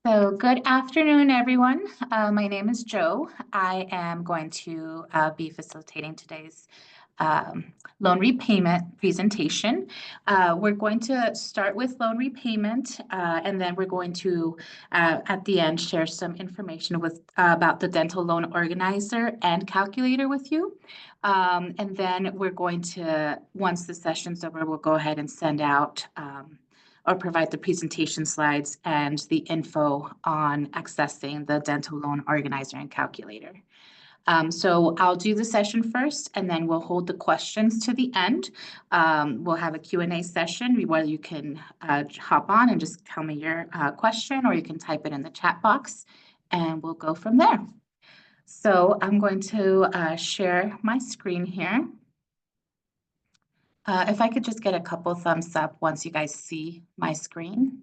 So good afternoon, everyone. My name is Joe. I am going to be facilitating today's loan repayment presentation. We're going to start with loan repayment, and then we're going to, at the end, share some information about the dental loan organizer and calculator with you. And then we're going to, once the session's over, we'll go ahead and send out or provide the presentation slides and the info on accessing the dental loan organizer and calculator. So I'll do the session first, and then we'll hold the questions to the end. We'll have a Q&A session where you can hop on and just tell me your question, or you can type it in the chat box, and we'll go from there. So I'm going to share my screen here. If I could just get a couple thumbs up once you guys see my screen.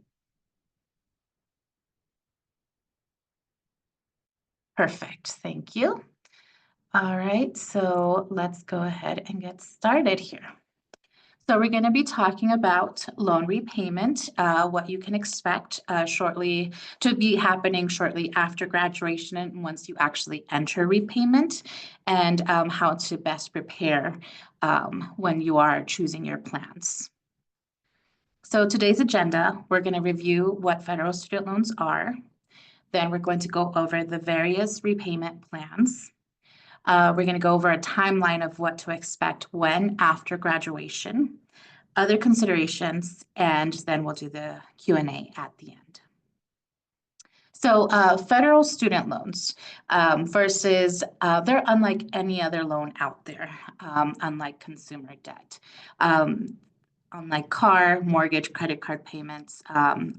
Perfect, thank you. All right, so let's go ahead and get started here. So we're going to be talking about loan repayment, what you can expect shortly to be happening shortly after graduation and once you actually enter repayment, and how to best prepare when you are choosing your plans. So today's agenda, we're going to review what federal student loans are. Then we're going to go over the various repayment plans. We're going to go over a timeline of what to expect when after graduation, other considerations, and then we'll do the Q&A at the end. So federal student loans versus, they're unlike any other loan out there, unlike consumer debt. Unlike car, mortgage, credit card payments,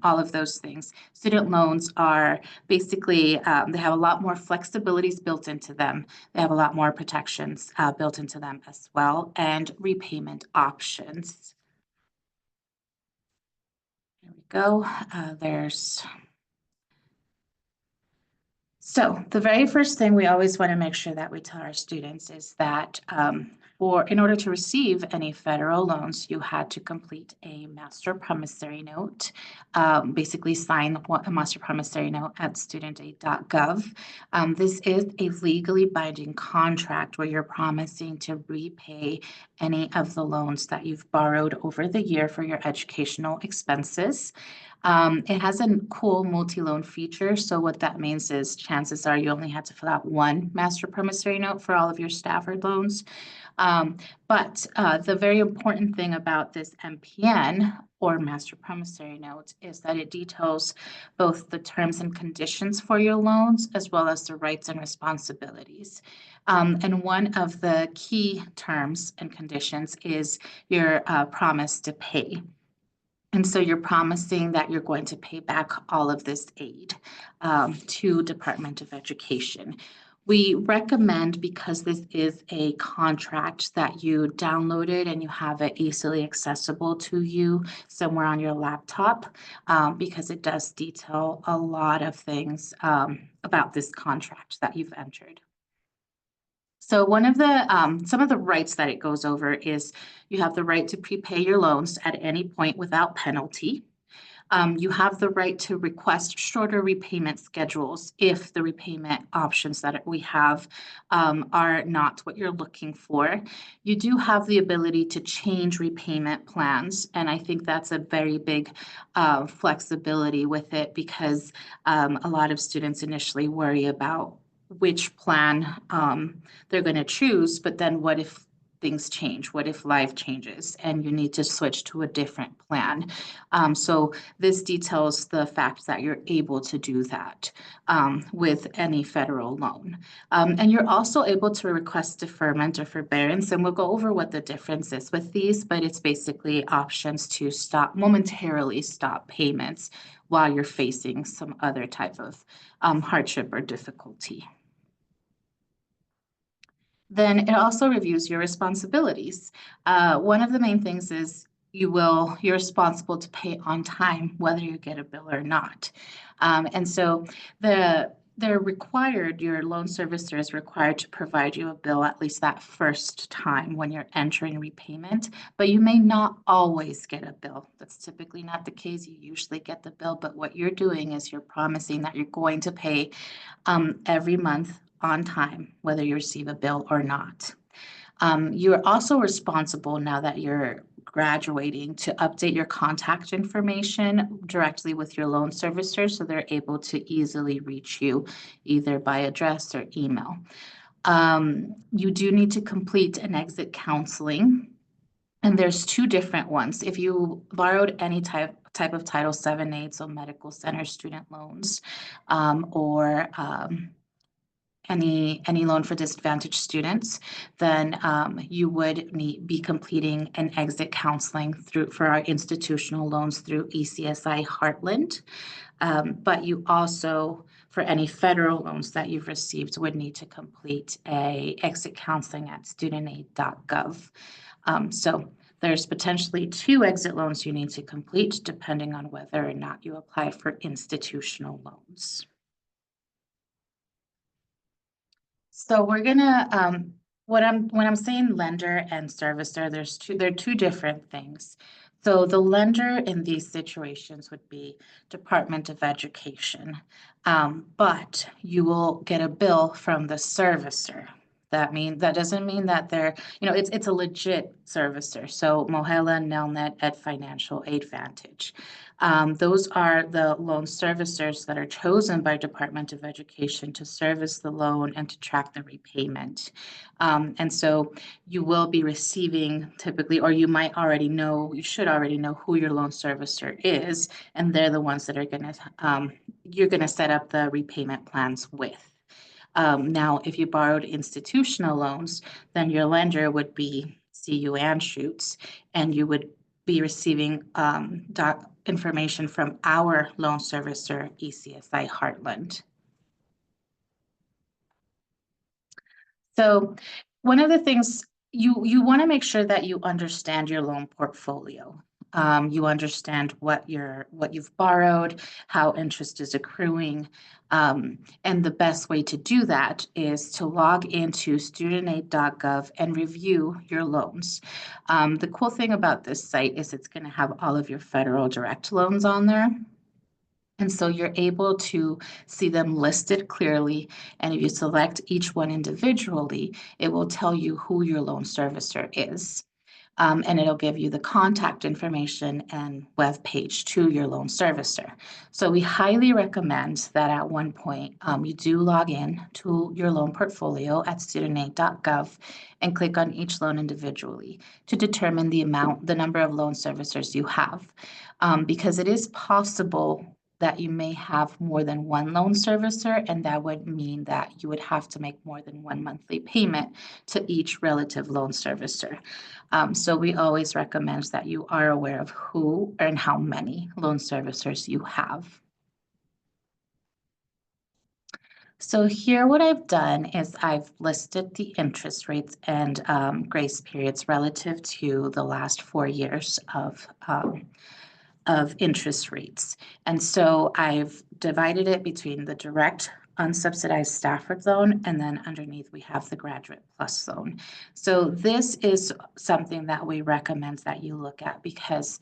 all of those things. Student loans are basically, they have a lot more flexibilities built into them. They have a lot more protections built into them as well, and repayment options. There we go. So the very first thing we always want to make sure that we tell our students is that in order to receive any federal loans, you had to complete a master promissory note, basically sign a master promissory note at studentaid.gov. This is a legally binding contract where you're promising to repay any of the loans that you've borrowed over the year for your educational expenses. It has a cool multi-loan feature. So what that means is chances are you only had to fill out one master promissory note for all of your Stafford loans. But the very important thing about this MPN or master promissory note is that it details both the terms and conditions for your loans as well as the rights and responsibilities. And one of the key terms and conditions is your promise to pay. And so you're promising that you're going to pay back all of this aid to Department of Education. We recommend, because this is a contract, that you download it and you have it easily accessible to you somewhere on your laptop, because it does detail a lot of things about this contract that you've entered. So one of the some of the rights that it goes over is you have the right to prepay your loans at any point without penalty. You have the right to request shorter repayment schedules if the repayment options that we have are not what you're looking for. You do have the ability to change repayment plans, and I think that's a very big flexibility with it, because a lot of students initially worry about which plan they're going to choose, but then what if things change? What if life changes and you need to switch to a different plan? So this details the fact that you're able to do that with any federal loan. And you're also able to request deferment or forbearance, and we'll go over what the difference is with these, but it's basically options to momentarily stop payments while you're facing some other type of hardship or difficulty. Then it also reviews your responsibilities. One of the main things is you're responsible to pay on time, whether you get a bill or not. And so the they're required, your loan servicer is required to provide you a bill at least that first time when you're entering repayment, but you may not always get a bill. That's typically not the case. You usually get the bill, but what you're doing is you're promising that you're going to pay every month on time, whether you receive a bill or not. You're also responsible now that you're graduating to update your contact information directly with your loan servicer so they're able to easily reach you either by address or email. You do need to complete an exit counseling. And there's two different ones. If you borrowed any type of Title VII aid, so medical center student loans, or any loan for disadvantaged students, then you would be completing an exit counseling for our institutional loans through ECSI Heartland. But you also, for any federal loans that you've received, would need to complete a exit counseling at studentaid.gov. So there's potentially 2 exit loans you need to complete depending on whether or not you apply for institutional loans. So we're gonna, when I'm saying lender and servicer, they're two different things. So the lender in these situations would be Department of Education. But you will get a bill from the servicer. That doesn't mean that they're, it's a legit servicer. So Mohela, Nelnet, Ed Financial, Aidvantage. Those are the loan servicers that are chosen by Department of Education to service the loan and to track the repayment. And so you will be receiving typically, or you might already know, you should already know who your loan servicer is, and they're the ones that are you're gonna set up the repayment plans with. Now, if you borrowed institutional loans, then your lender would be CU Anschutz, and you would be receiving information from our loan servicer, ECSI Heartland. So one of the things you want to make sure that you understand your loan portfolio. You understand what you've borrowed, how interest is accruing. And the best way to do that is to log into studentaid.gov and review your loans. The cool thing about this site is it's going to have all of your federal direct loans on there. And so you're able to see them listed clearly. And if you select each one individually, it will tell you who your loan servicer is. And it'll give you the contact information and web page to your loan servicer. So we highly recommend that at one point you do log in to your loan portfolio at studentaid.gov and click on each loan individually to determine the number of loan servicers you have. Because it is possible that you may have more than one loan servicer, and that would mean that you would have to make more than one monthly payment to each relative loan servicer. So we always recommend that you are aware of who and how many loan servicers you have. So here what I've done is I've listed the interest rates and grace periods relative to the last 4 years of interest rates. And so I've divided it between the direct unsubsidized Stafford loan, and then underneath we have the Graduate Plus loan. So this is something that we recommend that you look at because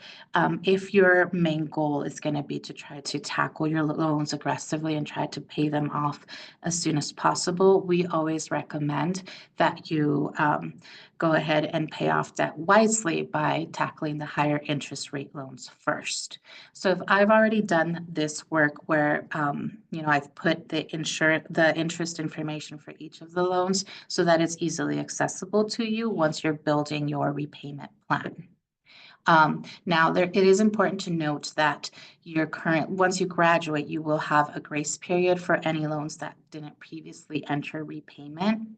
if your main goal is going to be to try to tackle your loans aggressively and try to pay them off as soon as possible, we always recommend that you go ahead and pay off debt wisely by tackling the higher interest rate loans first. So if I've already done this work where, I've put the interest information for each of the loans so that it's easily accessible to you once you're building your repayment plan. Now, it is important to note that once you graduate, you will have a grace period for any loans that didn't previously enter repayment.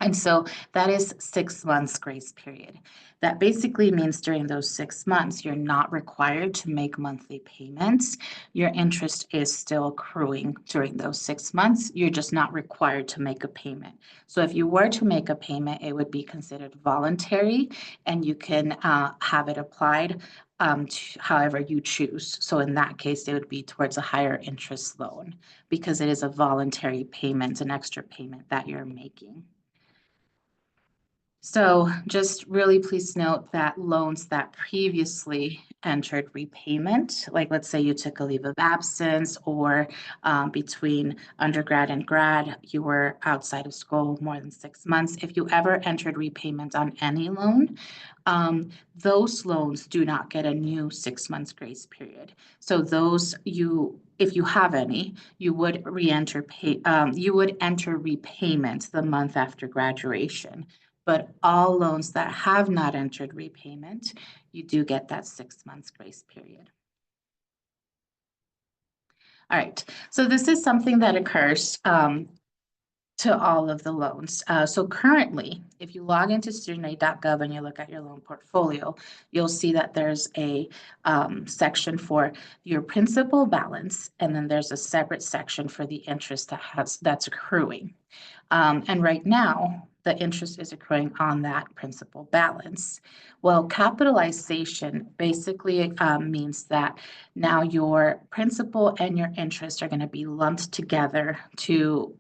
And so that is 6 months grace period. That basically means during those 6 months, you're not required to make monthly payments. Your interest is still accruing during those 6 months. You're just not required to make a payment. So if you were to make a payment, it would be considered voluntary, and you can have it applied to however you choose. So in that case, it would be towards a higher interest loan because it is a voluntary payment, an extra payment that you're making. So just really please note that loans that previously entered repayment, like let's say you took a leave of absence, or between undergrad and grad, you were outside of school more than 6 months. If you ever entered repayment on any loan, those loans do not get a new 6 months grace period. So those if you have any, you would you would enter repayment the month after graduation. But all loans that have not entered repayment, you do get that 6 months grace period. All right, so this is something that occurs to all of the loans. So currently, if you log into studentaid.gov and you look at your loan portfolio, you'll see that there's a section for your principal balance, and then there's a separate section for the interest that's accruing. And right now, the interest is accruing on that principal balance. Well, capitalization basically means that now your principal and your interest are going to be lumped together to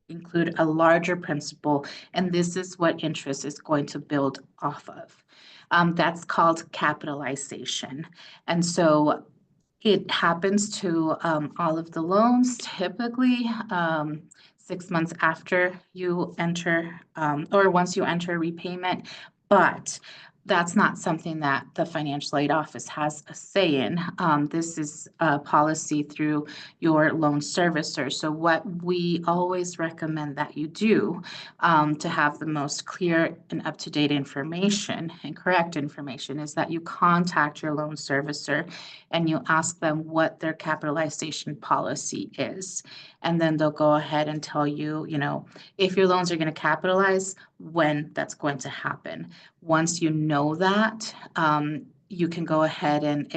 include a larger principal, and this is what interest is going to build off of. That's called capitalization. And so it happens to all of the loans, typically 6 months after you enter, or once you enter repayment, but that's not something that the financial aid office has a say in. This is a policy through your loan servicer. So what we always recommend that you do to have the most clear and up-to-date information and correct information is that you contact your loan servicer and you ask them what their capitalization policy is. And then they'll go ahead and tell you, if your loans are going to capitalize, when that's going to happen. Once you know that, you can go ahead and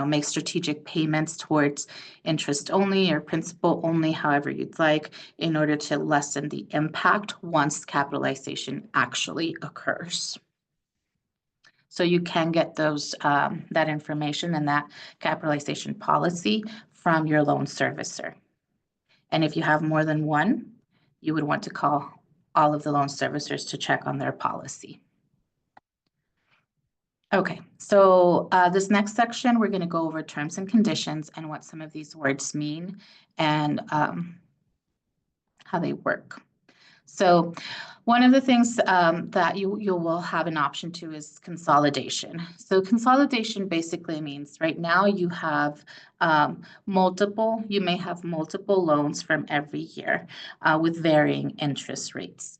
make strategic payments towards interest only or principal only, however you'd like, in order to lessen the impact once capitalization actually occurs. So you can get that information and that capitalization policy from your loan servicer. And if you have more than one, you would want to call all of the loan servicers to check on their policy. Okay, so this next section, we're going to go over terms and conditions and what some of these words mean and how they work. So one of the things that you will have an option to is consolidation. So consolidation basically means right now you have you may have multiple loans from every year with varying interest rates.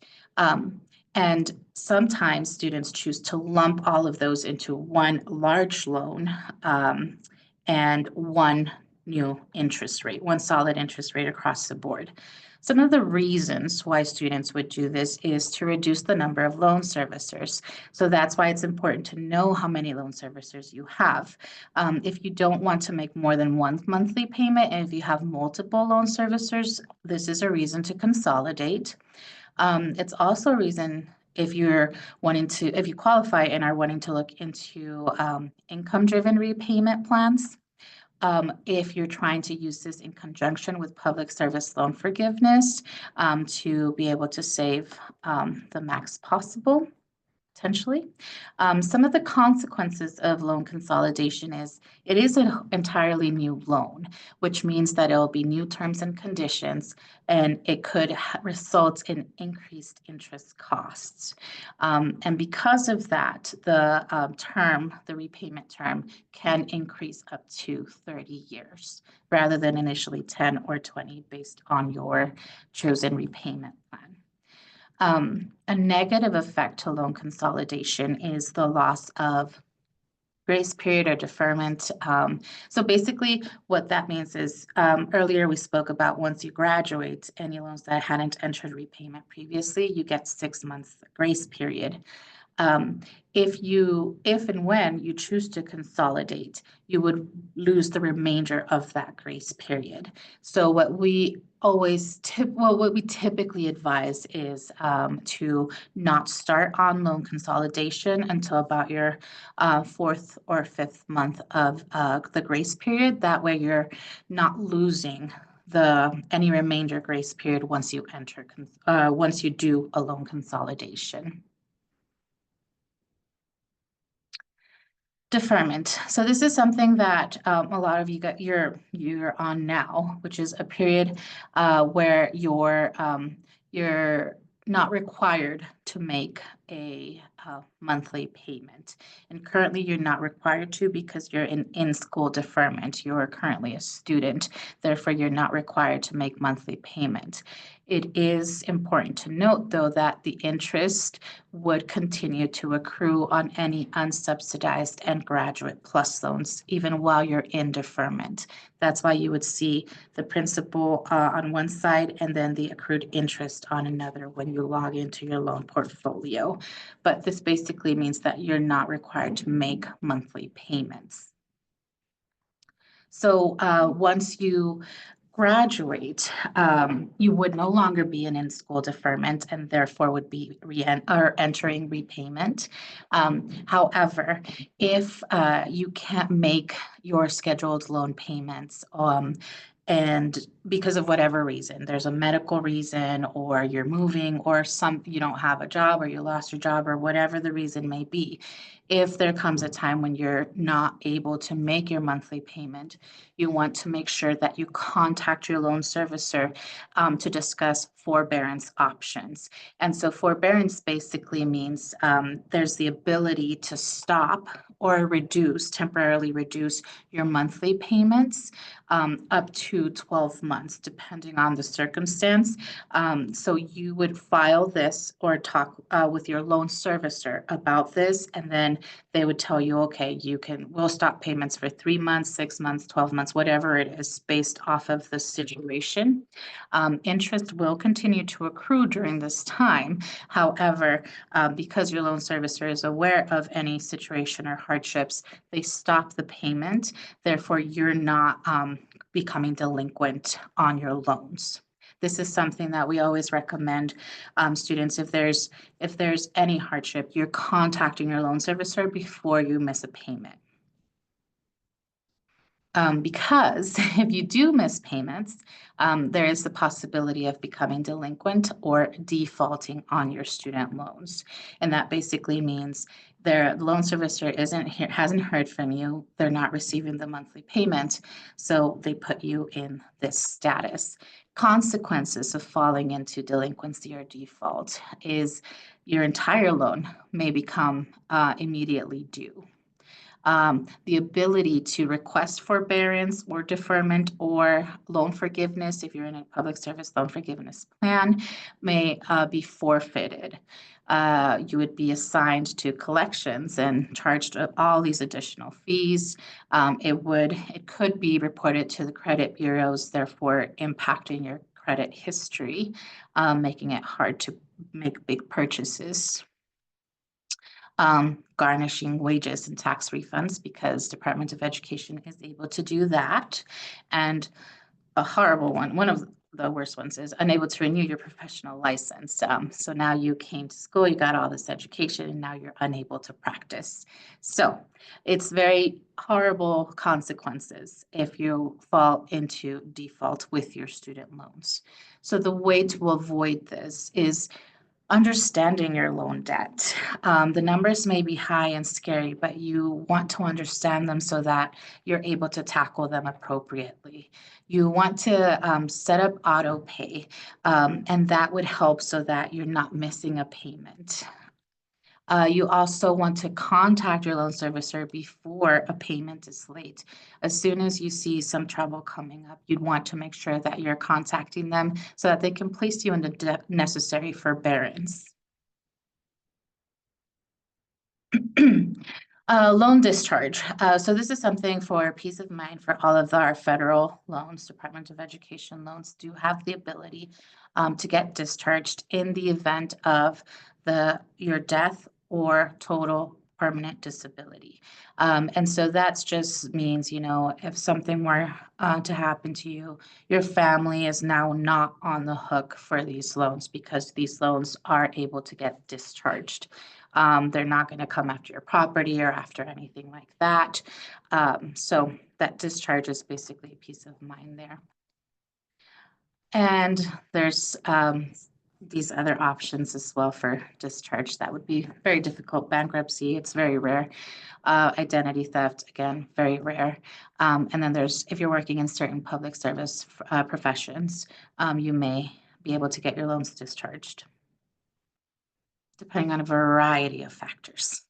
And sometimes students choose to lump all of those into one large loan and one new interest rate, one solid interest rate across the board. Some of the reasons why students would do this is to reduce the number of loan servicers. So that's why it's important to know how many loan servicers you have. If you don't want to make more than one monthly payment, and if you have multiple loan servicers, this is a reason to consolidate. It's also a reason if you qualify and are wanting to look into income-driven repayment plans. If you're trying to use this in conjunction with public service loan forgiveness to be able to save the max possible, potentially. Some of the consequences of loan consolidation is it is an entirely new loan, which means that it will be new terms and conditions, and it could result in increased interest costs. And because of that, the repayment term can increase up to 30 years rather than initially 10 or 20 based on your chosen repayment plan. A negative effect to loan consolidation is the loss of grace period or deferment. So basically what that means is, earlier we spoke about once you graduate, any loans that hadn't entered repayment previously, you get 6 months grace period. Um, if and when you choose to consolidate, you would lose the remainder of that grace period. So what we what we typically advise is to not start on loan consolidation until about your fourth or fifth month of the grace period. That way you're not losing any remainder grace period once you once you do a loan consolidation. Deferment. So this is something that a lot of you're on now, which is a period where you're not required to make a monthly payment. And currently you're not required to because you're in school deferment. You're currently a student, therefore you're not required to make monthly payment. It is important to note, though, that the interest would continue to accrue on any unsubsidized and graduate plus loans, even while you're in deferment. That's why you would see the principal on one side and then the accrued interest on another when you log into your loan portfolio. But this basically means that you're not required to make monthly payments. So once you graduate, you would no longer be in in-school deferment and therefore would be entering repayment. However, if you can't make your scheduled loan payments, and because of whatever reason, there's a medical reason, or you're moving, or you don't have a job, or you lost your job, or whatever the reason may be, if there comes a time when you're not able to make your monthly payment, you want to make sure that you contact your loan servicer to discuss forbearance options. And so forbearance basically means there's the ability to stop or temporarily reduce your monthly payments up to 12 months, depending on the circumstance. So you would file this or talk with your loan servicer about this, and then they would tell you, okay, we'll stop payments for 3 months, 6 months, 12 months, whatever it is, based off of the situation. Interest will continue to accrue during this time. However, because your loan servicer is aware of any situation or hardships, they stop the payment. Therefore, you're not becoming delinquent on your loans. This is something that we always recommend students. If there's any hardship, you're contacting your loan servicer before you miss a payment. Because if you do miss payments, there is the possibility of becoming delinquent or defaulting on your student loans. And that basically means their loan servicer hasn't heard from you. They're not receiving the monthly payment, so they put you in this status. Consequences of falling into delinquency or default is your entire loan may become immediately due. The ability to request forbearance or deferment or loan forgiveness, if you're in a public service loan forgiveness plan, may be forfeited. You would be assigned to collections and charged all these additional fees. It could be reported to the credit bureaus, therefore impacting your credit history, making it hard to make big purchases. Garnishing wages and tax refunds, because Department of Education is able to do that. And a horrible one of the worst ones, is unable to renew your professional license. So now you came to school, you got all this education, and now you're unable to practice. So it's very horrible consequences if you fall into default with your student loans. So the way to avoid this is understanding your loan debt. The numbers may be high and scary, but you want to understand them so that you're able to tackle them appropriately. You want to set up auto pay, and that would help so that you're not missing a payment. You also want to contact your loan servicer before a payment is late. As soon as you see some trouble coming up, you'd want to make sure that you're contacting them so that they can place you into necessary forbearance. Loan discharge. So this is something for peace of mind for all of our federal loans. Department of Education loans do have the ability to get discharged in the event of your death or total permanent disability. And so that's just means, if something were to happen to you, your family is now not on the hook for these loans because these loans are able to get discharged. They're not going to come after your property or after anything like that. So that discharge is basically a peace of mind there. And there's these other options as well for discharge. That would be very difficult. Bankruptcy, it's very rare. Identity theft, again, very rare. And then if you're working in certain public service professions, you may be able to get your loans discharged, depending on a variety of factors.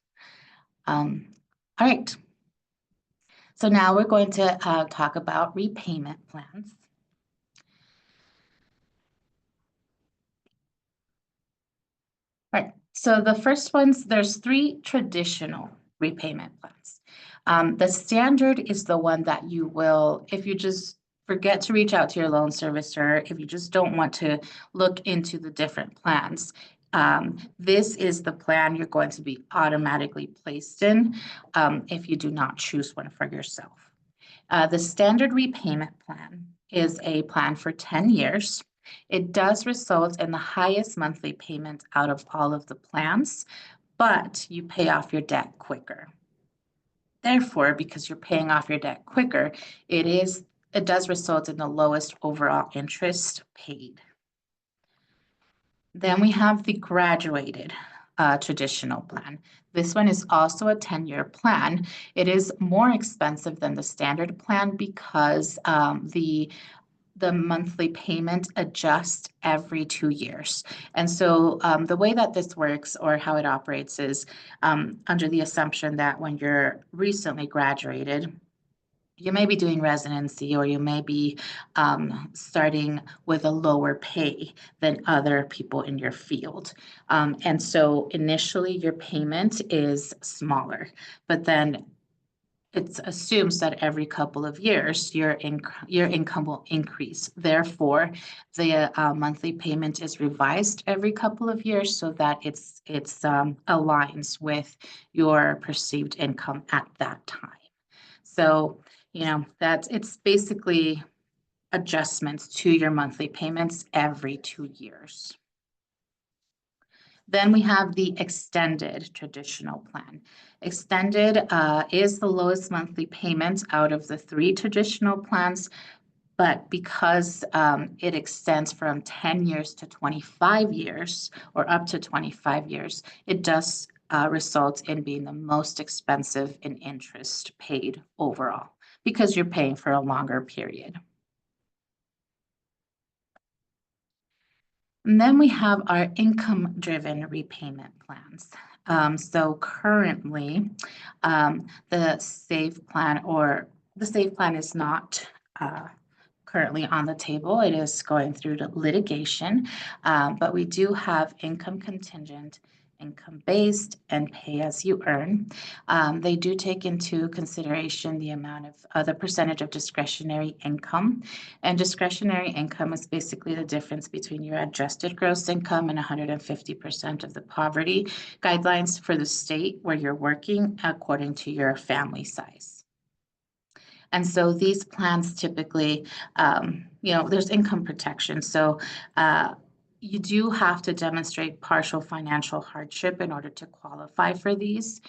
All right. So now we're going to talk about repayment plans. All right. So the first ones, there's 3 traditional repayment plans. The standard is the one that you will, if you just forget to reach out to your loan servicer, if you just don't want to look into the different plans, this is the plan you're going to be automatically placed in if you do not choose one for yourself. The standard repayment plan is a plan for 10 years. It does result in the highest monthly payment out of all of the plans, but you pay off your debt quicker. Therefore, because you're paying off your debt quicker, it does result in the lowest overall interest paid. Then we have the graduated traditional plan. This one is also a 10-year plan. It is more expensive than the standard plan because the monthly payment adjusts every 2 years. And so the way that this works or how it operates is under the assumption that when you're recently graduated, you may be doing residency or you may be starting with a lower pay than other people in your field. And so initially your payment is smaller, but then it assumes that every couple of years your income will increase. Therefore, the monthly payment is revised every couple of years so that it's aligns with your perceived income at that time. So, it's basically adjustments to your monthly payments every 2 years. Then we have the extended traditional plan. Extended is the lowest monthly payment out of the 3 traditional plans, but because it extends from 10 years to 25 years or up to 25 years, it does result in being the most expensive in interest paid overall because you're paying for a longer period. And then we have our income-driven repayment plans. So currently, the SAVE plan is not currently on the table. It is going through the litigation, but we do have income contingent, income-based, and pay-as-you-earn. They do take into consideration the amount of the percentage of discretionary income. And discretionary income is basically the difference between your adjusted gross income and 150% of the poverty guidelines for the state where you're working according to your family size. And so these plans typically, there's income protection. So you do have to demonstrate partial financial hardship in order to qualify for these.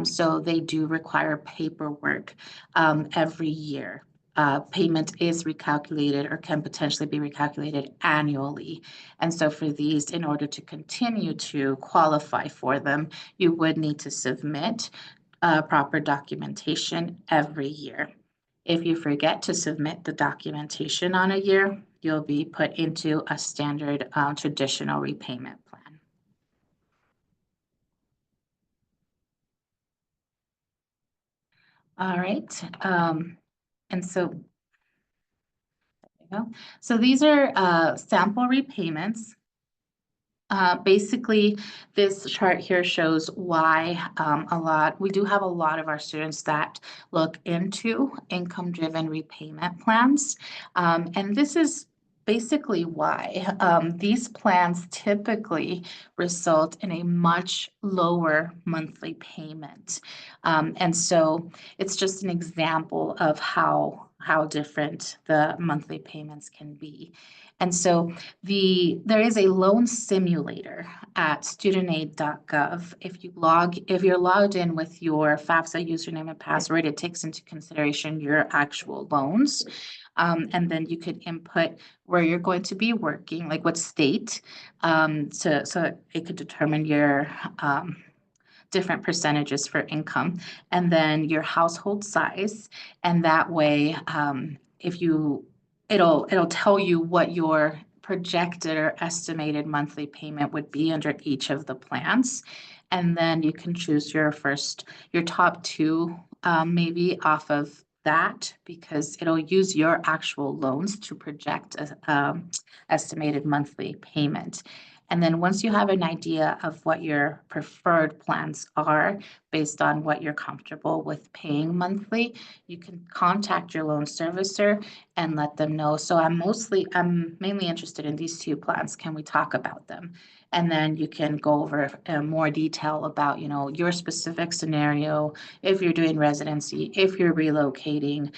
So they do require paperwork every year. Payment is recalculated or can potentially be recalculated annually. And so for these, in order to continue to qualify for them, you would need to submit proper documentation every year. If you forget to submit the documentation on a year, you'll be put into a standard traditional repayment plan. All right. And so, there you go. So these are sample repayments Basically, this chart here shows why we do have a lot of our students that look into income-driven repayment plans. And this is basically why these plans typically result in a much lower monthly payment. And so it's just an example of how different the monthly payments can be. And so there is a loan simulator at studentaid.gov. If you're logged in with your FAFSA username and password, it takes into consideration your actual loans. And then you could input where you're going to be working, like what state, so it could determine your different percentages for income, and then your household size. And that way, it'll tell you what your projected or estimated monthly payment would be under each of the plans. And then you can choose your top two, maybe off of that, because it'll use your actual loans to project a estimated monthly payment. And then once you have an idea of what your preferred plans are based on what you're comfortable with paying monthly, you can contact your loan servicer and let them know. So I'm mainly interested in these two plans. Can we talk about them? And then you can go over more detail about, your specific scenario, if you're doing residency, if you're relocating,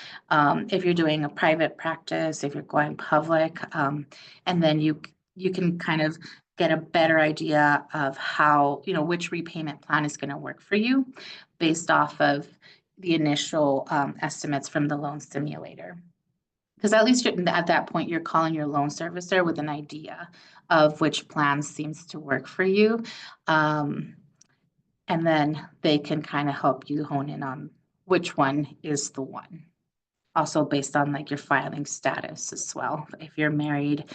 if you're doing a private practice, if you're going public, and then you can kind of get a better idea of how, which repayment plan is going to work for you based off of the initial estimates from the loan simulator. Because at least at that point, you're calling your loan servicer with an idea of which plan seems to work for you. And then they can kind of help you hone in on which one is the one. Also based on like your filing status as well, if you're married,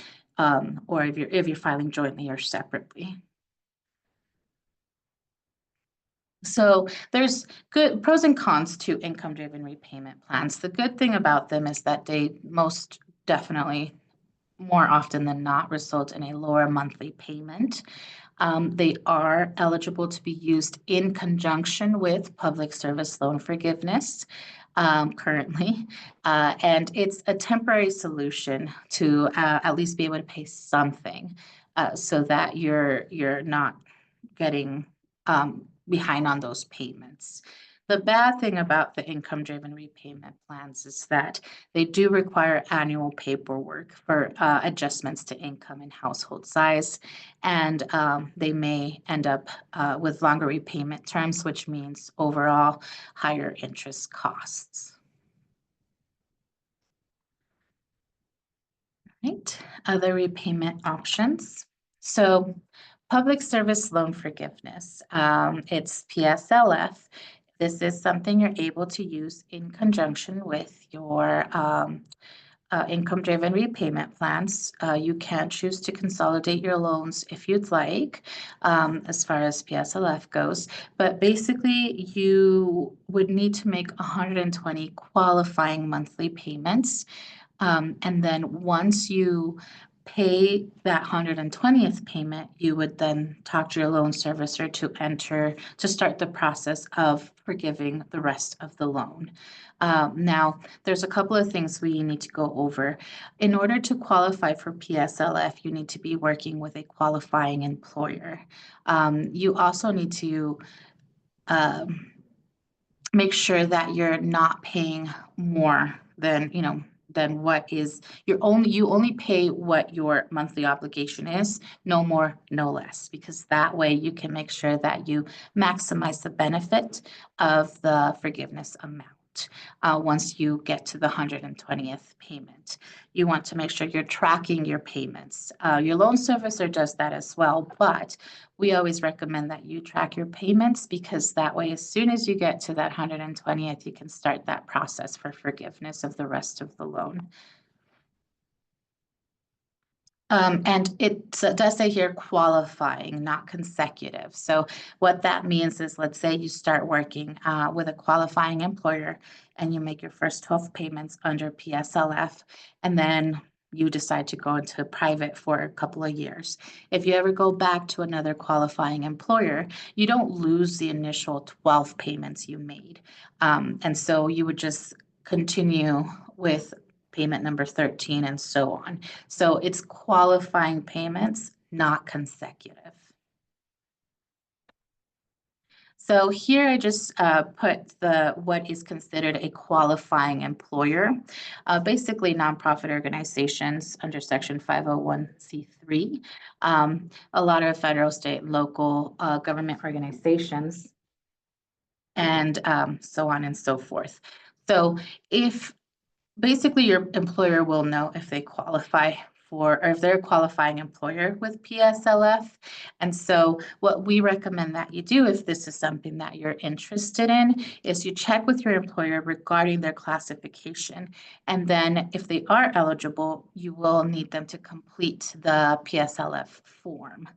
or if you're filing jointly or separately. So there's good pros and cons to income-driven repayment plans. The good thing about them is that they most definitely, more often than not, result in a lower monthly payment. They are eligible to be used in conjunction with public service loan forgiveness currently. And it's a temporary solution to at least be able to pay something so that you're not getting behind on those payments. The bad thing about the income-driven repayment plans is that they do require annual paperwork for adjustments to income and household size, and they may end up with longer repayment terms, which means overall higher interest costs. Right, other repayment options. So public service loan forgiveness, it's PSLF. This is something you're able to use in conjunction with your income-driven repayment plans. You can choose to consolidate your loans if you'd like, as far as PSLF goes. But basically, you would need to make 120 qualifying monthly payments. And then once you pay that 120th payment, you would then talk to your loan servicer to start the process of forgiving the rest of the loan. Now, there's a couple of things we need to go over. In order to qualify for PSLF, you need to be working with a qualifying employer. You also need to make sure that you're not paying more than, than what is you only pay what your monthly obligation is, no more, no less, because that way you can make sure that you maximize the benefit of the forgiveness amount. Once you get to the 120th payment, you want to make sure you're tracking your payments. Your loan servicer does that as well, but we always recommend that you track your payments, because that way, as soon as you get to that 120th, you can start that process for forgiveness of the rest of the loan. And it does say here qualifying, not consecutive. So what that means is, let's say you start working with a qualifying employer and you make your first 12 payments under PSLF, and then you decide to go into private for a couple of years. If you ever go back to another qualifying employer, you don't lose the initial 12 payments you made. And so you would just continue with payment number 13 and so on. So it's qualifying payments, not consecutive. So here I just put what is considered a qualifying employer. Basically, nonprofit organizations under Section 501c3. A lot of federal, state, and local government organizations, and so on and so forth. So if basically your employer will know if they qualify for, or if they're a qualifying employer with PSLF. And so what we recommend that you do, if this is something that you're interested in, is you check with your employer regarding their classification. And then if they are eligible, you will need them to complete the PSLF form.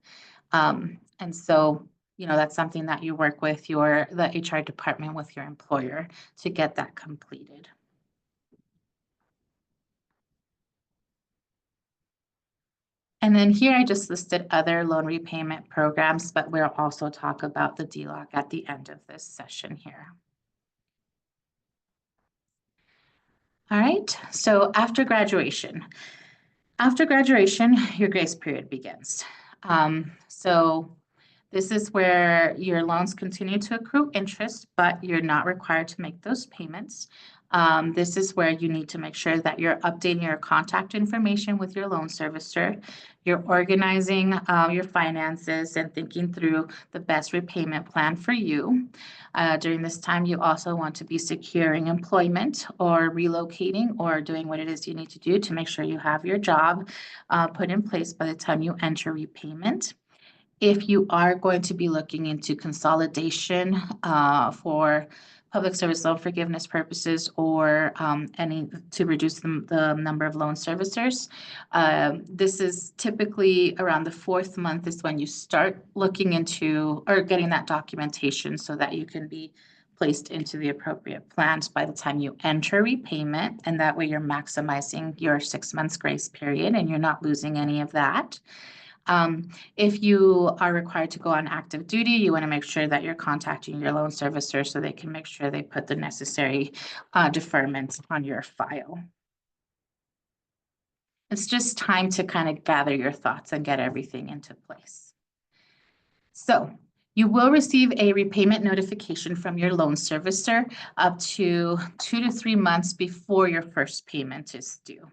And so, that's something that you work with the HR department with your employer to get that completed. And then here I just listed other loan repayment programs, but we'll also talk about the DLOC at the end of this session here. All right, so after graduation, your grace period begins. So this is where your loans continue to accrue interest, but you're not required to make those payments. This is where you need to make sure that you're updating your contact information with your loan servicer. You're organizing your finances and thinking through the best repayment plan for you. During this time, you also want to be securing employment or relocating or doing what it is you need to do to make sure you have your job put in place by the time you enter repayment. If you are going to be looking into consolidation for public service loan forgiveness purposes or any to reduce the number of loan servicers, this is typically around the 4th month is when you start looking into or getting that documentation so that you can be placed into the appropriate plans by the time you enter repayment. And that way you're maximizing your 6 months grace period and you're not losing any of that. If you are required to go on active duty, you want to make sure that you're contacting your loan servicer so they can make sure they put the necessary deferments on your file. It's just time to kind of gather your thoughts and get everything into place. So you will receive a repayment notification from your loan servicer up to 2 to 3 months before your first payment is due.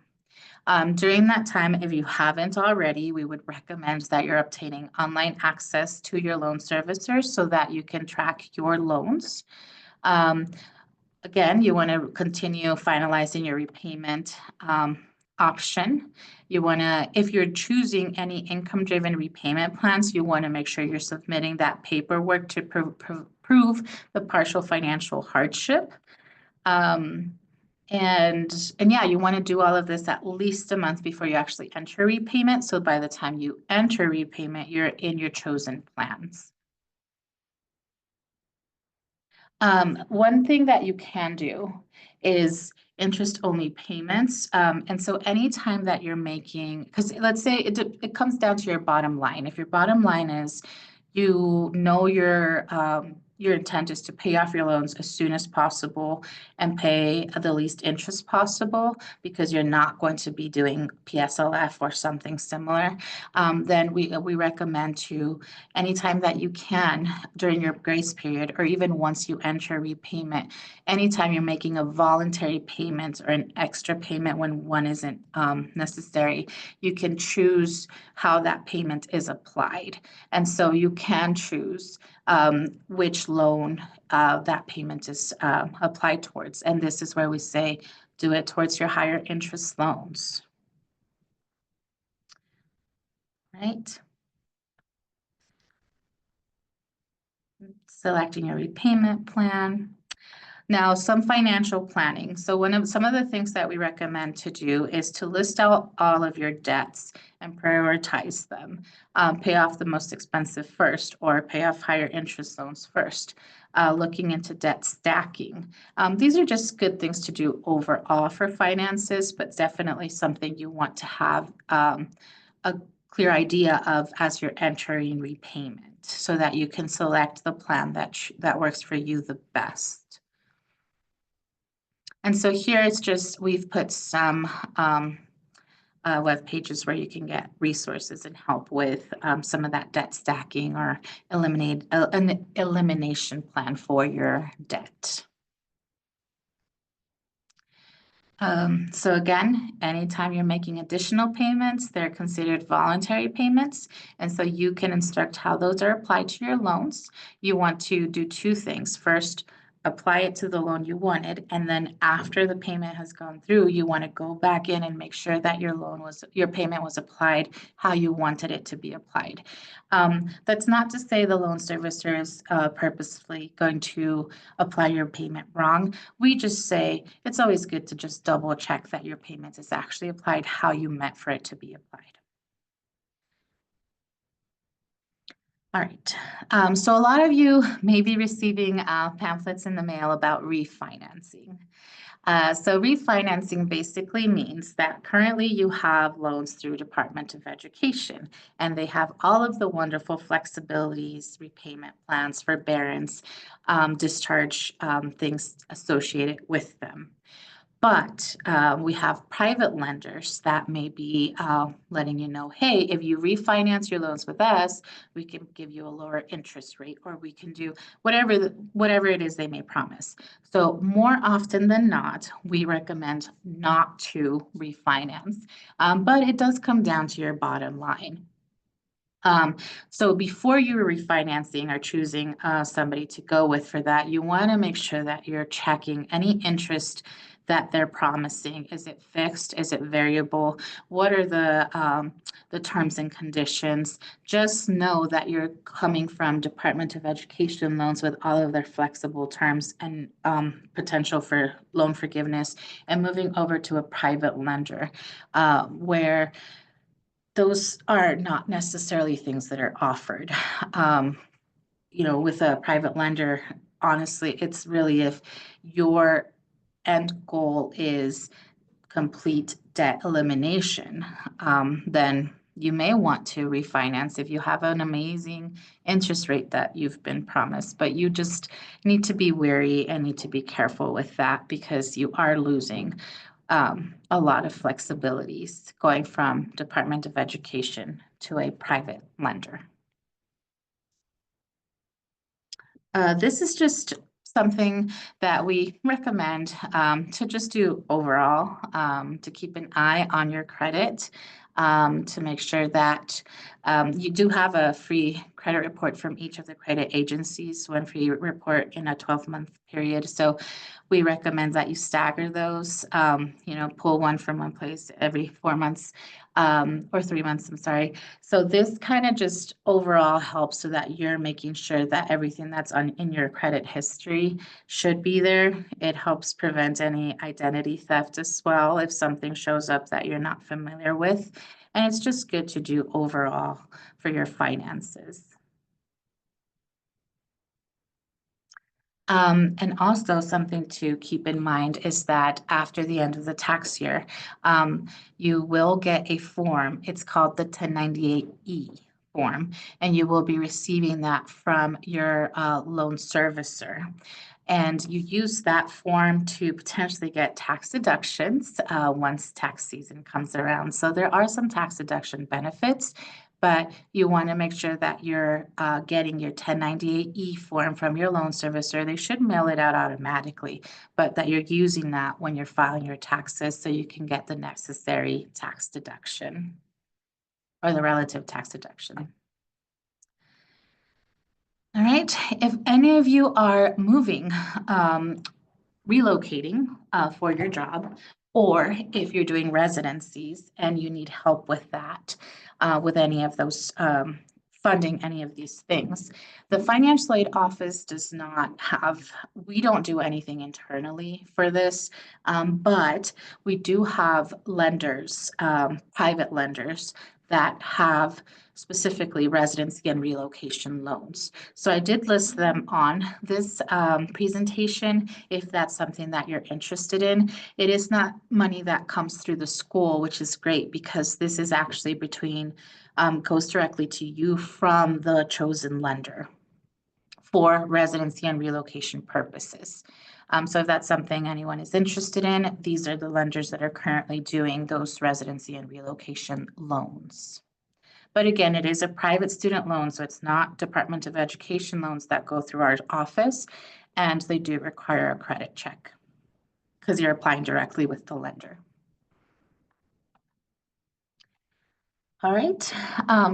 During that time, if you haven't already, we would recommend that you're obtaining online access to your loan servicer so that you can track your loans. Again, you want to continue finalizing your repayment option. You want to, if you're choosing any income-driven repayment plans, you want to make sure you're submitting that paperwork to prove the partial financial hardship. And yeah, you want to do all of this at least a month before you actually enter repayment. So by the time you enter repayment, you're in your chosen plans. One thing that you can do is interest-only payments. And so anytime that you're making, because let's say it comes down to your bottom line. If your bottom line is, your intent is to pay off your loans as soon as possible and pay the least interest possible because you're not going to be doing PSLF or something similar, then we recommend to, anytime that you can during your grace period or even once you enter repayment, anytime you're making a voluntary payment or an extra payment when one isn't necessary, you can choose how that payment is applied. And so you can choose which loan that payment is applied towards. And this is where we say, do it towards your higher interest loans. Right? Selecting your repayment plan. Now, some financial planning. So some of the things that we recommend to do is to list out all of your debts and prioritize them. Pay off the most expensive first or pay off higher interest loans first. looking into debt stacking. These are just good things to do overall for finances, but definitely something you want to have a clear idea of as you're entering repayment so that you can select the plan that works for you the best. And so here it's just, we've put some web pages where you can get resources and help with some of that debt stacking or an elimination plan for your debt. So again, anytime you're making additional payments, they're considered voluntary payments. And so you can instruct how those are applied to your loans. You want to do two things. First, apply it to the loan you wanted. And then after the payment has gone through, you want to go back in and make sure that your payment was applied how you wanted it to be applied. That's not to say the loan servicer is purposefully going to apply your payment wrong. We just say it's always good to just double check that your payment is actually applied how you meant for it to be applied. All right, so a lot of you may be receiving pamphlets in the mail about refinancing. So refinancing basically means that currently you have loans through Department of Education, and they have all of the wonderful flexibilities, repayment plans, forbearance, discharge things associated with them. But we have private lenders that may be letting you know, hey, if you refinance your loans with us, we can give you a lower interest rate, or we can do whatever it is they may promise. So more often than not, we recommend not to refinance, but it does come down to your bottom line. So before you're refinancing or choosing somebody to go with for that, you want to make sure that you're checking any interest that they're promising. Is it fixed? Is it variable? What are the terms and conditions? Just know that you're coming from Department of Education loans with all of their flexible terms and potential for loan forgiveness, and moving over to a private lender where those are not necessarily things that are offered. With a private lender, honestly, it's really if your end goal is complete debt elimination, then you may want to refinance if you have an amazing interest rate that you've been promised. But you just need to be wary and need to be careful with that, because you are losing a lot of flexibilities going from Department of Education to a private lender. This is just something that we recommend to just do overall, to keep an eye on your credit, to make sure that you do have a free credit report from each of the credit agencies, one free report in a 12-month period. So we recommend that you stagger those, pull one from one place every 4 months or 3 months, I'm sorry. So this kind of just overall helps so that you're making sure that everything that's in your credit history should be there. It helps prevent any identity theft as well if something shows up that you're not familiar with. And it's just good to do overall for your finances. And also something to keep in mind is that after the end of the tax year, you will get a form. It's called the 1098E form, and you will be receiving that from your loan servicer. And you use that form to potentially get tax deductions once tax season comes around. So there are some tax deduction benefits, but you want to make sure that you're getting your 1098E form from your loan servicer. They should mail it out automatically, but that you're using that when you're filing your taxes so you can get the necessary tax deduction or the relative tax deduction. All right, if any of you are moving, relocating for your job, or if you're doing residencies and you need help with that, with any of those funding any of these things. The financial aid office does not have, we don't do anything internally for this, but we do have lenders, private lenders that have specifically residency and relocation loans. So I did list them on this presentation if that's something that you're interested in. It is not money that comes through the school, which is great because this is actually goes directly to you from the chosen lender for residency and relocation purposes. So if that's something anyone is interested in, these are the lenders that are currently doing those residency and relocation loans. But again, it is a private student loan, so it's not Department of Education loans that go through our office, and they do require a credit check because you're applying directly with the lender. All right,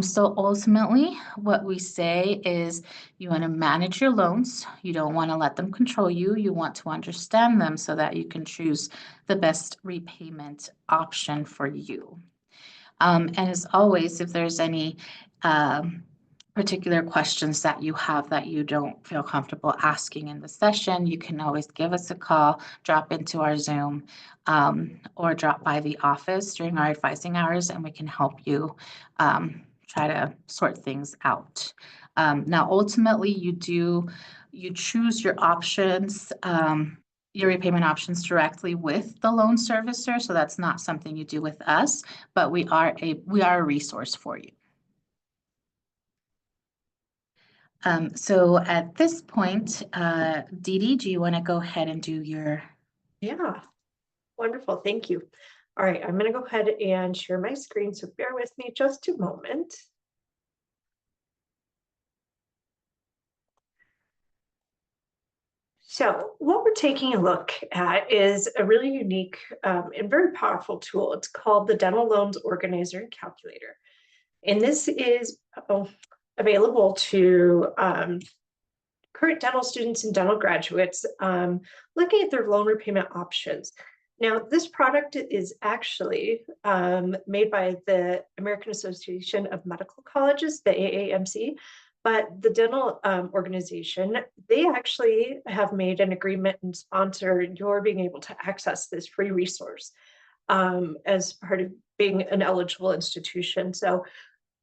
so ultimately what we say is you want to manage your loans. You don't want to let them control you. You want to understand them so that you can choose the best repayment option for you. And as always, if there's any particular questions that you have that you don't feel comfortable asking in the session, you can always give us a call, drop into our Zoom, or drop by the office during our advising hours, and we can help you try to sort things out. Now, ultimately, you choose your options, your repayment options directly with the loan servicer. So that's not something you do with us, but we are a resource for you. So at this point, Dee Dee, do you want to go ahead and do your? Yeah, wonderful. Thank you. All right, I'm going to go ahead and share my screen. So bear with me just a moment. So what we're taking a look at is a really unique and very powerful tool. It's called the Dental Loans Organizer and Calculator. And this is available to current dental students and dental graduates looking at their loan repayment options. Now, this product is actually made by the American Association of Medical Colleges, the AAMC, but the dental organization, they actually have made an agreement and sponsor your being able to access this free resource as part of being an eligible institution. So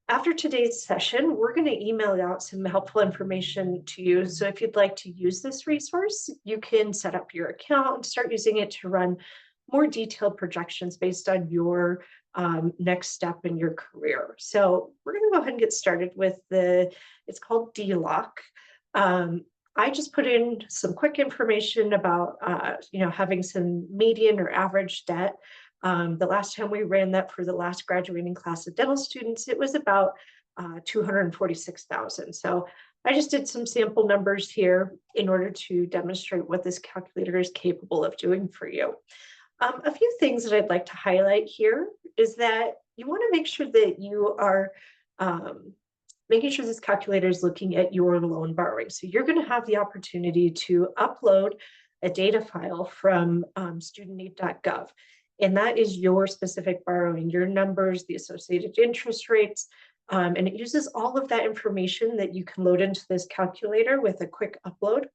after today's session, we're going to email out some helpful information to you. So if you'd like to use this resource, you can set up your account and start using it to run more detailed projections based on your next step in your career. So we're going to go ahead and get started with it's called DLOC. I just put in some quick information about, having some median or average debt. The last time we ran that for the last graduating class of dental students, it was about 246,000. So I just did some sample numbers here in order to demonstrate what this calculator is capable of doing for you. A few things that I'd like to highlight here is that you want to make sure that you are making sure this calculator is looking at your loan borrowing. So you're going to have the opportunity to upload a data file from studentaid.gov. And that is your specific borrowing, your numbers, the associated interest rates, and it uses all of that information that you can load into this calculator with a quick upload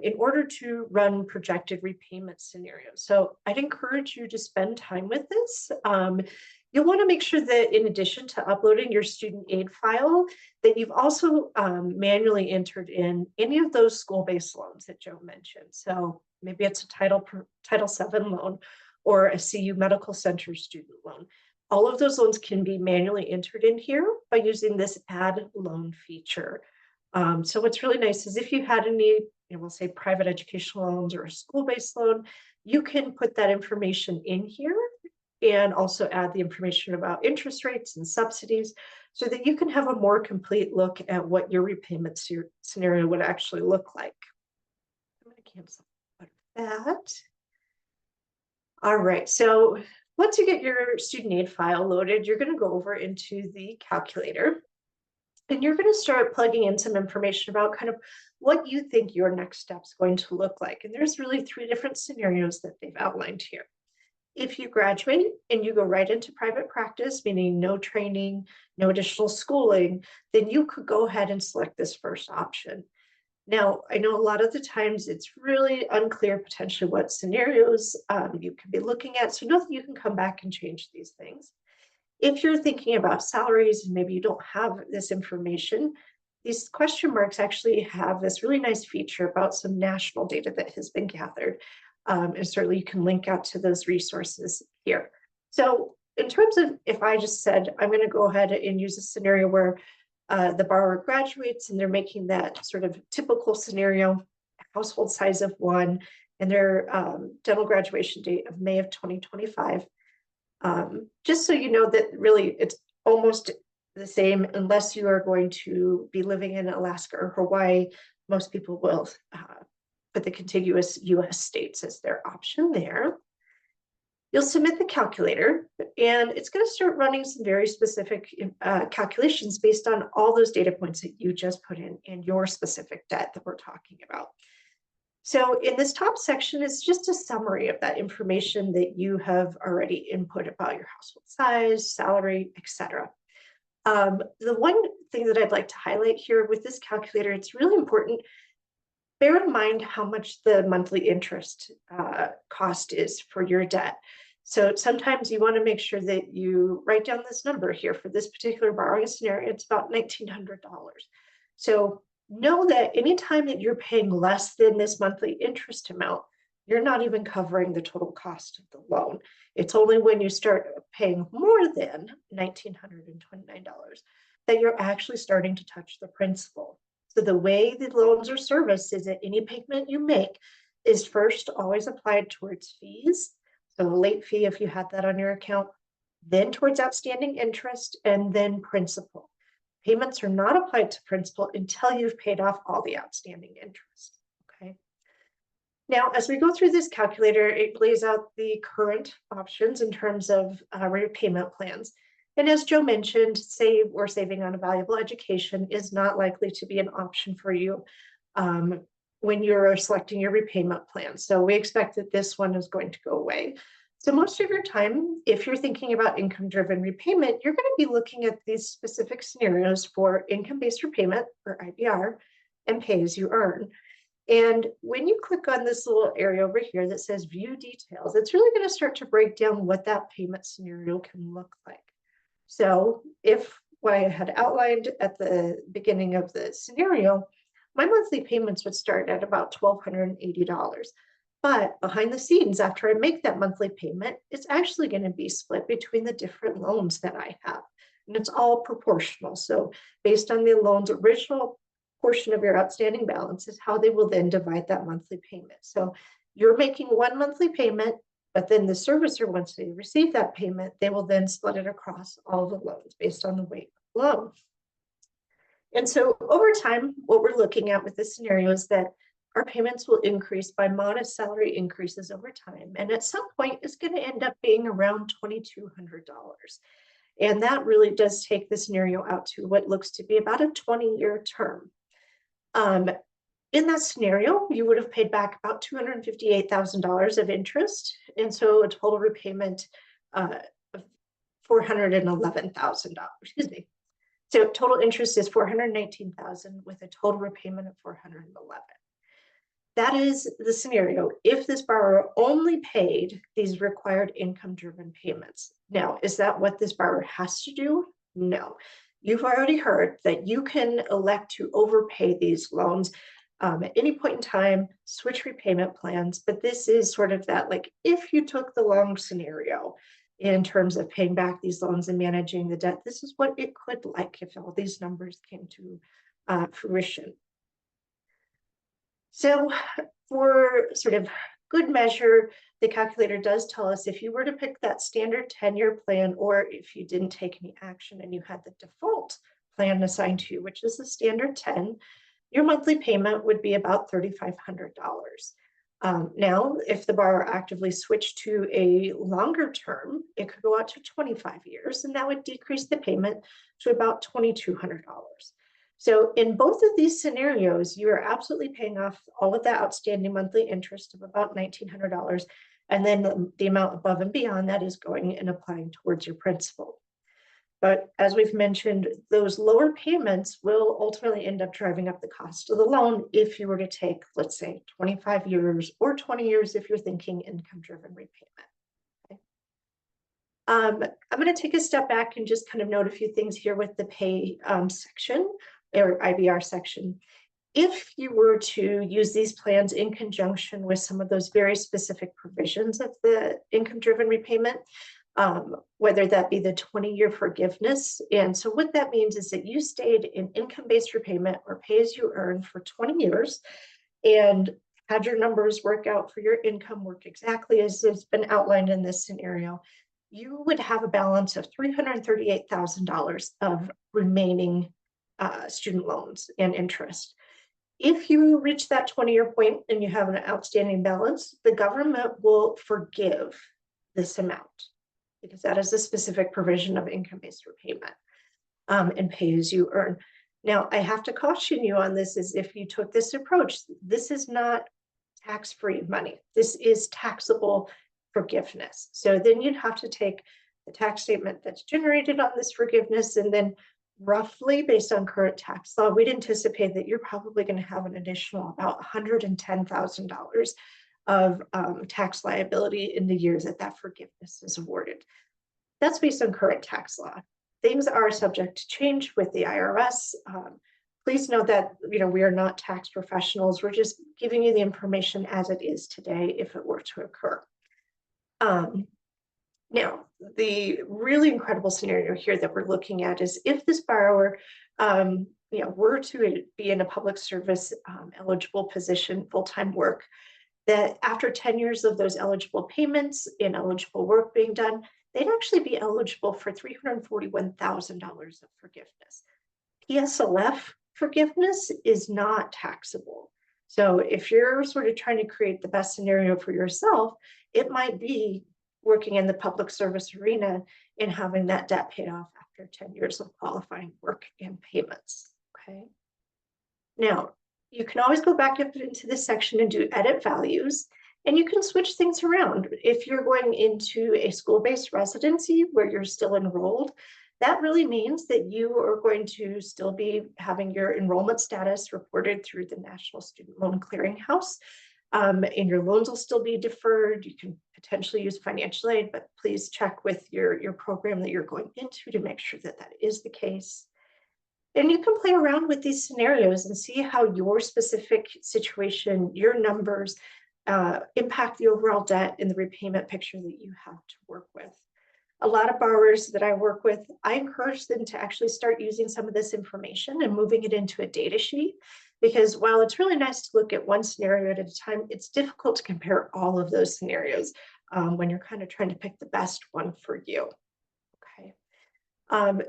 in order to run projected repayment scenarios. So I'd encourage you to spend time with this. You'll want to make sure that in addition to uploading your student aid file, that you've also manually entered in any of those school-based loans that Joe mentioned. So maybe it's a Title VII loan or a CU Medical Center student loan. All of those loans can be manually entered in here by using this add loan feature. So what's really nice is if you had any, we'll say private educational loans or a school-based loan, you can put that information in here and also add the information about interest rates and subsidies so that you can have a more complete look at what your repayment scenario would actually look like. I'm going to cancel that. All right, so once you get your student aid file loaded, you're going to go over into the calculator and you're going to start plugging in some information about kind of what you think your next step's going to look like. And there's really 3 different scenarios that they've outlined here. If you graduate and you go right into private practice, meaning no training, no additional schooling, then you could go ahead and select this first option. Now, I know a lot of the times it's really unclear potentially what scenarios you could be looking at. So know that you can come back and change these things. If you're thinking about salaries and maybe you don't have this information, these question marks actually have this really nice feature about some national data that has been gathered. And certainly you can link out to those resources here. So in terms of, if I just said, I'm going to go ahead and use a scenario where the borrower graduates and they're making that sort of typical scenario, household size of 1, and their dental graduation date of May of 2025. Just so you know that really it's almost the same, unless you are going to be living in Alaska or Hawaii. Most people will put the contiguous US states as their option there. You'll submit the calculator, and it's going to start running some very specific calculations based on all those data points that you just put in your specific debt that we're talking about. So in this top section is just a summary of that information that you have already input about your household size, salary, etc. The one thing that I'd like to highlight here with this calculator, it's really important. Bear in mind how much the monthly interest cost is for your debt. So sometimes you want to make sure that you write down this number here. For this particular borrowing scenario, it's about $1,900. So know that anytime that you're paying less than this monthly interest amount, you're not even covering the total cost of the loan. It's only when you start paying more than $1,929 that you're actually starting to touch the principal. So the way the loans are serviced is that any payment you make is first always applied towards fees. So a late fee, if you had that on your account, then towards outstanding interest, and then principal. Payments are not applied to principal until you've paid off all the outstanding interest, okay? Now, as we go through this calculator, it lays out the current options in terms of repayment plans. And as Joe mentioned, save or saving on a valuable education is not likely to be an option for you when you're selecting your repayment plan. So we expect that this one is going to go away. So most of your time, if you're thinking about income-driven repayment, you're going to be looking at these specific scenarios for income-based repayment, or IBR, and pay-as-you-earn. And when you click on this little area over here that says View Details, it's really going to start to break down what that payment scenario can look like. So if what I had outlined at the beginning of the scenario, my monthly payments would start at about $1,280. But behind the scenes, after I make that monthly payment, it's actually going to be split between the different loans that I have. And it's all proportional. So based on the loan's original portion of your outstanding balance is how they will then divide that monthly payment. So you're making one monthly payment, but then the servicer, once they receive that payment, they will then split it across all the loans based on the weight of the loan. And so over time, what we're looking at with this scenario is that our payments will increase by modest salary increases over time. And at some point, it's going to end up being around $2,200. And that really does take the scenario out to what looks to be about a 20-year term. In that scenario, you would have paid back about $258,000 of interest. And so a total repayment of $411,000, excuse me. So total interest is $419,000 with a total repayment of $411,000. That is the scenario if this borrower only paid these required income-driven payments. Now, is that what this borrower has to do? No. You've already heard that you can elect to overpay these loans at any point in time, switch repayment plans, but this is sort of that, like, if you took the long scenario in terms of paying back these loans and managing the debt, this is what it could like if all these numbers came to fruition. So for sort of good measure, the calculator does tell us if you were to pick that standard 10-year plan, or if you didn't take any action and you had the default plan assigned to you, which is the standard 10, your monthly payment would be about $3,500. Now, if the borrower actively switched to a longer term, it could go out to 25 years, and that would decrease the payment to about $2,200. So in both of these scenarios, you are absolutely paying off all of that outstanding monthly interest of about $1,900, and then the amount above and beyond that is going and applying towards your principal. But as we've mentioned, those lower payments will ultimately end up driving up the cost of the loan if you were to take, let's say, 25 years or 20 years if you're thinking income-driven repayment. Okay. I'm going to take a step back and just kind of note a few things here with the pay section or IBR section. If you were to use these plans in conjunction with some of those very specific provisions of the income-driven repayment, whether that be the 20-year forgiveness. And so what that means is that you stayed in income-based repayment or pay-as-you-earn for 20 years and had your numbers work out for your income work exactly as has been outlined in this scenario, you would have a balance of $338,000 of remaining student loans and interest. If you reach that 20-year point and you have an outstanding balance, the government will forgive this amount because that is a specific provision of income-based repayment and pay as you earn. Now, I have to caution you on this is if you took this approach, this is not tax-free money. This is taxable forgiveness. So then you'd have to take the tax statement that's generated on this forgiveness and then roughly based on current tax law, we'd anticipate that you're probably going to have an additional about $110,000 of tax liability in the years that that forgiveness is awarded. That's based on current tax law. Things are subject to change with the IRS. Please note that we are not tax professionals. We're just giving you the information as it is today if it were to occur. Now, the really incredible scenario here that we're looking at is if this borrower were to be in a public service eligible position, full-time work, that after 10 years of those eligible payments and eligible work being done, they'd actually be eligible for $341,000 of forgiveness. PSLF forgiveness is not taxable. So if you're sort of trying to create the best scenario for yourself, it might be working in the public service arena and having that debt paid off after 10 years of qualifying work and payments, okay? Now, you can always go back up into this section and do edit values, and you can switch things around. If you're going into a school-based residency where you're still enrolled, that really means that you are going to still be having your enrollment status reported through the National Student Loan Clearinghouse. And your loans will still be deferred. You can potentially use financial aid, but please check with your program that you're going into to make sure that that is the case. And you can play around with these scenarios and see how your specific situation, your numbers impact the overall debt and the repayment picture that you have to work with. A lot of borrowers that I work with, I encourage them to actually start using some of this information and moving it into a data sheet, because while it's really nice to look at one scenario at a time, it's difficult to compare all of those scenarios when you're kind of trying to pick the best one for you. Okay.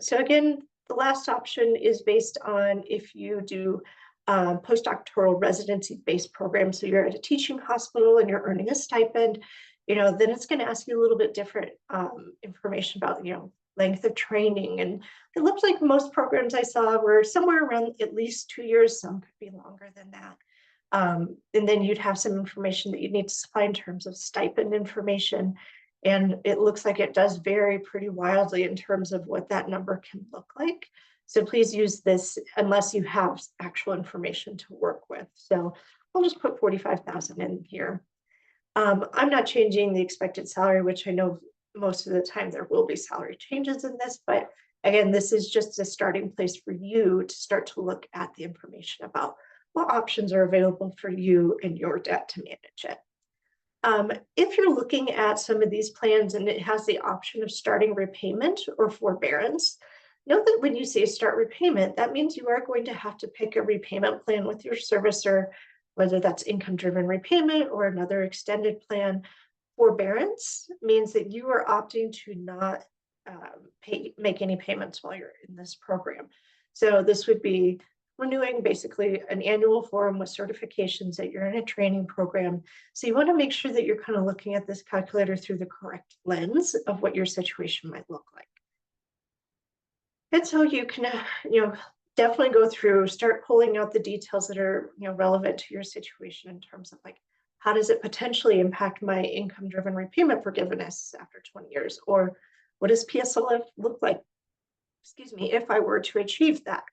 So again, the last option is based on if you do postdoctoral residency-based programs. So you're at a teaching hospital and you're earning a stipend, then it's going to ask you a little bit different information about, length of training. And it looks like most programs I saw were somewhere around at least 2 years. Some could be longer than that. And then you'd have some information that you need to supply in terms of stipend information. And it looks like it does vary pretty wildly in terms of what that number can look like. So please use this unless you have actual information to work with. So I'll just put 45,000 in here. I'm not changing the expected salary, which I know most of the time there will be salary changes in this, but again, this is just a starting place for you to start to look at the information about what options are available for you and your debt to manage it. If you're looking at some of these plans and it has the option of starting repayment or forbearance, note that when you say start repayment, that means you are going to have to pick a repayment plan with your servicer, whether that's income-driven repayment or another extended plan. Forbearance means that you are opting to not make any payments while you're in this program. So this would be renewing basically an annual form with certifications that you're in a training program. So you want to make sure that you're kind of looking at this calculator through the correct lens of what your situation might look like. And so you can, definitely go through, start pulling out the details that are, relevant to your situation in terms of like, how does it potentially impact my income-driven repayment forgiveness after 20 years? Or what does PSLF look like, if I were to achieve that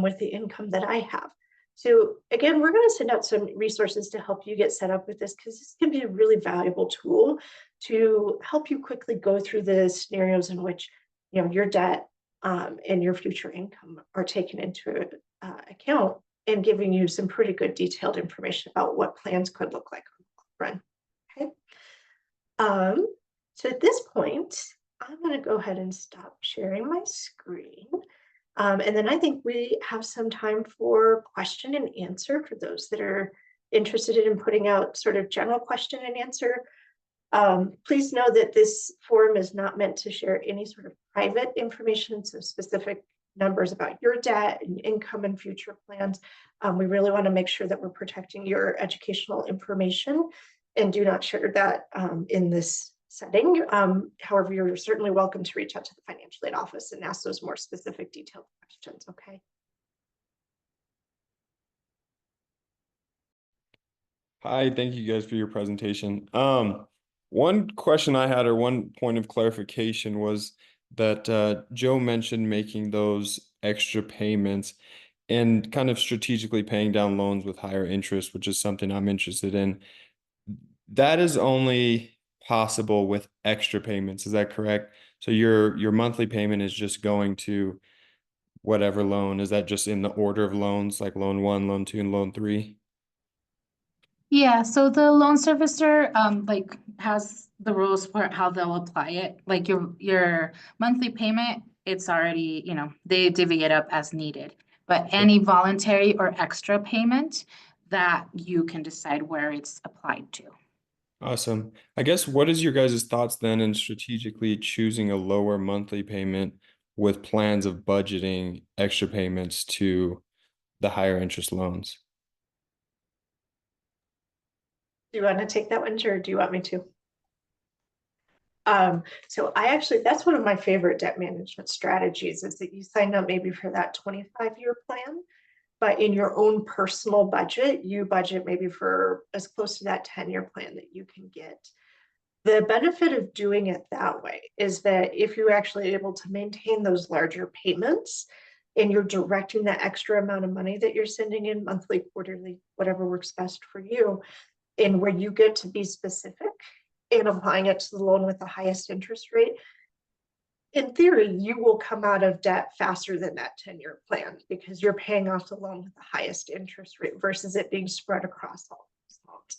with the income that I have? So again, we're going to send out some resources to help you get set up with this because this can be a really valuable tool to help you quickly go through the scenarios in which your debt and your future income are taken into account and giving you some pretty good detailed information about what plans could look like on the long run. Okay. So at this point, I'm going to go ahead and stop sharing my screen. And then I think we have some time for question and answer for those that are interested in putting out sort of general question and answer. Please know that this forum is not meant to share any sort of private information, so specific numbers about your debt and income and future plans. We really want to make sure that we're protecting your educational information and do not share that in this setting. However, you're certainly welcome to reach out to the financial aid office and ask those more specific detailed questions, okay? Hi, thank you guys for your presentation. One question I had, or one point of clarification, was that Joe mentioned making those extra payments and kind of strategically paying down loans with higher interest, which is something I'm interested in. That is only possible with extra payments, is that correct? So your monthly payment is just going to whatever loan. Is that just in the order of loans, like loan 1, loan 2, and loan 3? Yeah, so the loan servicer like has the rules for how they'll apply it. Like your monthly payment, it's already, they divvy it up as needed. But any voluntary or extra payment that you can decide where it's applied to. Awesome. I guess what is your guys' thoughts then in strategically choosing a lower monthly payment with plans of budgeting extra payments to the higher interest loans? Do you want to take that one, or do you want me to? So that's one of my favorite debt management strategies is that you sign up maybe for that 25-year plan, but in your own personal budget, you budget maybe for as close to that 10-year plan that you can get. The benefit of doing it that way is that if you're actually able to maintain those larger payments and you're directing that extra amount of money that you're sending in monthly, quarterly, whatever works best for you, and where you get to be specific in applying it to the loan with the highest interest rate, in theory, you will come out of debt faster than that 10-year plan because you're paying off the loan with the highest interest rate versus it being spread across all those loans.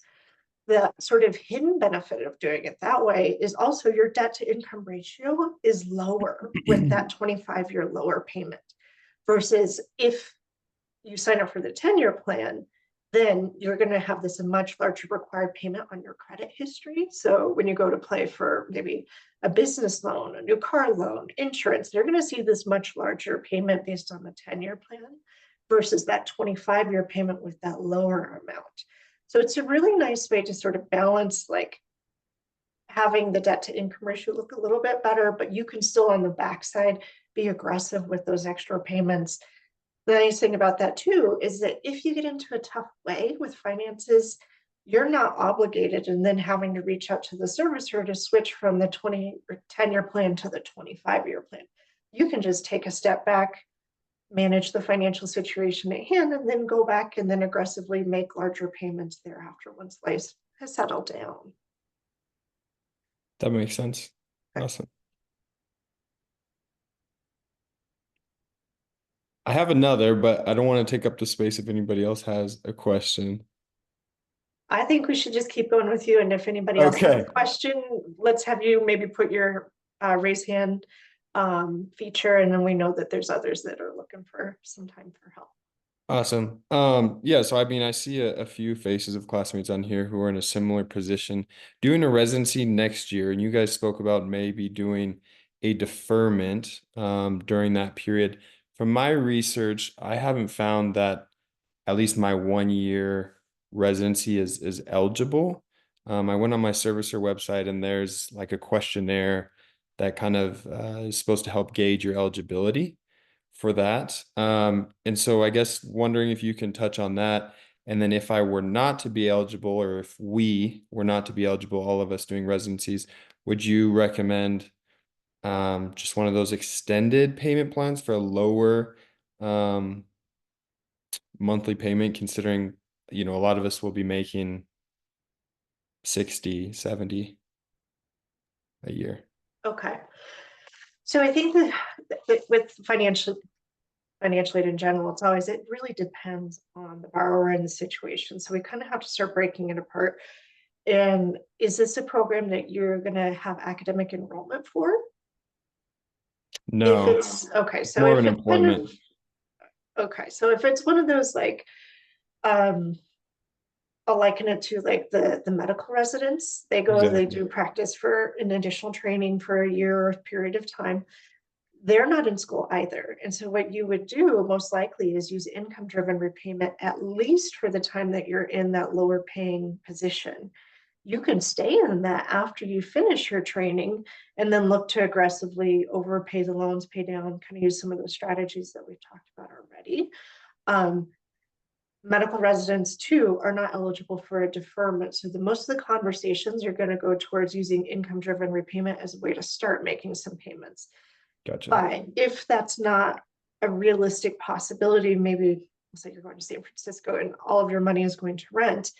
The sort of hidden benefit of doing it that way is also your debt to income ratio is lower with that 25-year lower payment versus if you sign up for the 10-year plan, then you're going to have this much larger required payment on your credit history. So when you go to play for maybe a business loan, a new car loan, insurance, they're going to see this much larger payment based on the 10-year plan versus that 25-year payment with that lower amount. So it's a really nice way to sort of balance like having the debt to income ratio look a little bit better, but you can still on the backside be aggressive with those extra payments. The nice thing about that too is that if you get into a tough way with finances, you're not obligated and then having to reach out to the servicer to switch from the 20 or 10-year plan to the 25-year plan. You can just take a step back, manage the financial situation at hand, and then go back and then aggressively make larger payments thereafter once life has settled down. That makes sense. Okay. Awesome. I have another, but I don't want to take up the space if anybody else has a question. I think we should just keep going with you. And if anybody else has a question, let's have you maybe put your raise hand feature, and then we know that there's others that are looking for some time for help. Awesome. Yeah, so I mean, I see a few faces of classmates on here who are in a similar position doing a residency next year, and you guys spoke about maybe doing a deferment during that period. From my research, I haven't found that at least my 1 year residency is eligible. I went on my servicer website and there's like a questionnaire that kind of is supposed to help gauge your eligibility for that. And so I guess wondering if you can touch on that. And then if I were not to be eligible, or if we were not to be eligible, all of us doing residencies, would you recommend just one of those extended payment plans for a lower monthly payment, considering, a lot of us will be making 60, 70 a year. Okay. So I think that with financial aid in general, it really depends on the borrower and the situation. So we kind of have to start breaking it apart. And is this a program that you're going to have academic enrollment for? If No, it's okay, so more of if an it's kind employment. of okay, so if it's one of those like I'll liken it to like the medical residents. They go, they Exactly. do practice for an additional training for a year period of time. They're not in school either. And so what you would do most likely is use income-driven repayment, at least for the time that you're in that lower paying position. You can stay in that after you finish your training and then look to aggressively overpay the loans, pay down, kind of use some of those strategies that we've talked about already. Medical residents too are not eligible for a deferment. So most of the conversations are going to go towards using income-driven repayment as a way to start making some payments. Gotcha. But if that's not a realistic possibility, maybe say you're going to San Francisco and all of your money is going to rent,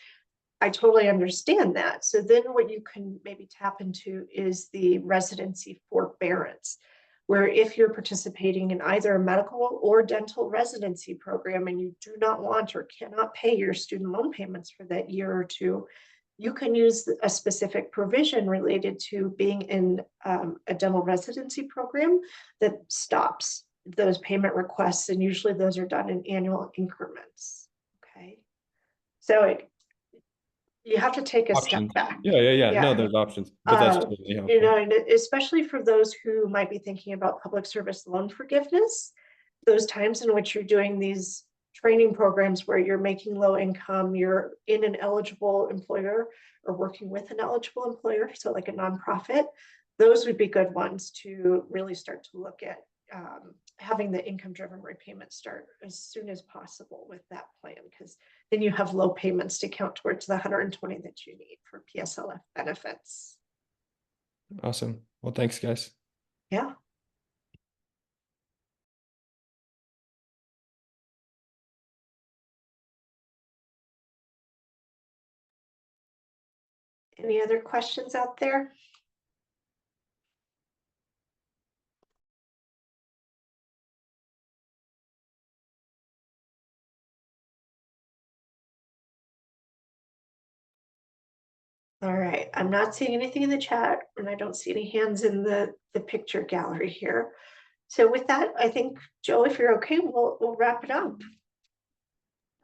I totally understand that. So then what you can maybe tap into is the residency forbearance, where if you're participating in either a medical or dental residency program and you do not want or cannot pay your student loan payments for that year or two, you can use a specific provision related to being in a dental residency program that stops those payment requests. And usually those are done in annual increments. Okay. So you have to take a step Options. back. Yeah. No, there's options, but that's totally helpful. And especially for those who might be thinking about public service loan forgiveness, those times in which you're doing these training programs where you're making low income, you're in an eligible employer or working with an eligible employer, so like a nonprofit, those would be good ones to really start to look at having the income-driven repayment start as soon as possible with that plan, because then you have low payments to count towards the 120 that you need for PSLF benefits. Awesome. Well, thanks, guys. Yeah. Any other questions out there? All right, I'm not seeing anything in the chat and I don't see any hands in the picture gallery here. So with that, I think, Joe, if you're okay, we'll wrap it up.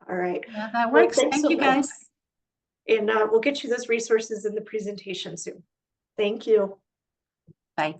All right. Yeah, that works. Well, Thank you, guys. And we'll get you those resources in the presentation soon. Thank you. Bye.